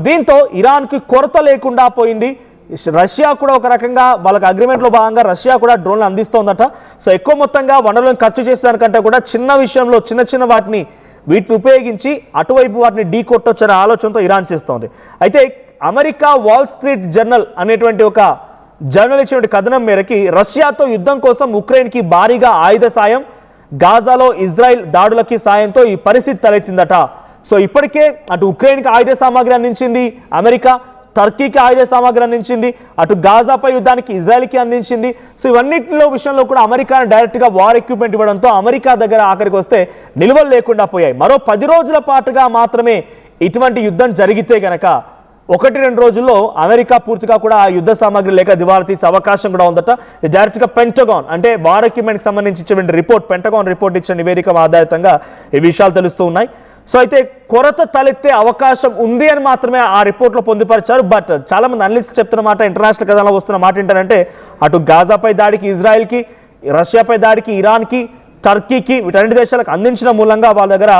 దీంతో ఇరాన్కి కొరత లేకుండా పోయింది. రష్యా కూడా ఒక రకంగా వాళ్ళకి అగ్రిమెంట్లో భాగంగా రష్యా కూడా డ్రోన్లు అందిస్తోందట. సో ఎక్కువ మొత్తంగా వనరులను ఖర్చు చేసేదానికంటే కూడా చిన్న విషయంలో చిన్న వీటిని ఉపయోగించి అటువైపు వాటిని ఢీ కొట్టొచ్చనే ఆలోచనతో ఇరాన్ చేస్తోంది. అయితే అమెరికా వాల్ స్ట్రీట్ జర్నల్ అనేటువంటి ఒక జర్నల్ ఇచ్చినటువంటి కథనం మేరకి రష్యాతో యుద్ధం కోసం ఉక్రెయిన్కి భారీగా ఆయుధ సాయం, గాజాలో ఇజ్రాయెల్ దాడులకి సాయంతో ఈ పరిస్థితి తలెత్తిందట. సో ఇప్పటికే అటు ఉక్రెయిన్కి ఆయుధ సామాగ్రి అందించింది అమెరికా, టర్కీకి ఆయుధ సామాగ్రి అందించింది, అటు గాజాపై యుద్ధానికి ఇజ్రాయెల్కి అందించింది. సో ఇవన్నిటిలో విషయంలో కూడా అమెరికా డైరెక్ట్గా వార్ ఎక్విప్మెంట్ ఇవ్వడంతో అమెరికా దగ్గర ఆఖరికి వస్తే నిల్వలు లేకుండా పోయాయి. మరో 10 రోజుల పాటుగా మాత్రమే ఇటువంటి యుద్ధం జరిగితే గనక 1-2 రోజుల్లో అమెరికా పూర్తిగా కూడా ఆ యుద్ధ సామాగ్రి లేక దివాలా తీసే అవకాశం కూడా ఉందట. డైరెక్ట్గా పెంటగాన్ అంటే వార్ ఎక్విప్మెంట్కి సంబంధించి ఇచ్చిన రిపోర్ట్, పెంటగాన్ రిపోర్ట్ ఇచ్చిన నివేదిక ఆధారితంగా ఈ విషయాలు తెలుస్తూ ఉన్నాయి. సో అయితే కొరత తలెత్తే అవకాశం ఉంది అని మాత్రమే ఆ రిపోర్ట్లో పొందుపరిచారు. బట్ చాలా మంది అనలిస్ట్ చెప్తున్న మాట, ఇంటర్నేషనల్ కథనాలు వస్తున్న మాట ఏంటంటే అటు గాజాపై దాడికి ఇజ్రాయెల్కి, రష్యాపై దాడికి ఇరాన్కి, టర్కీకి, వీటన్ని దేశాలకు అందించిన మూలంగా వాళ్ళ దగ్గర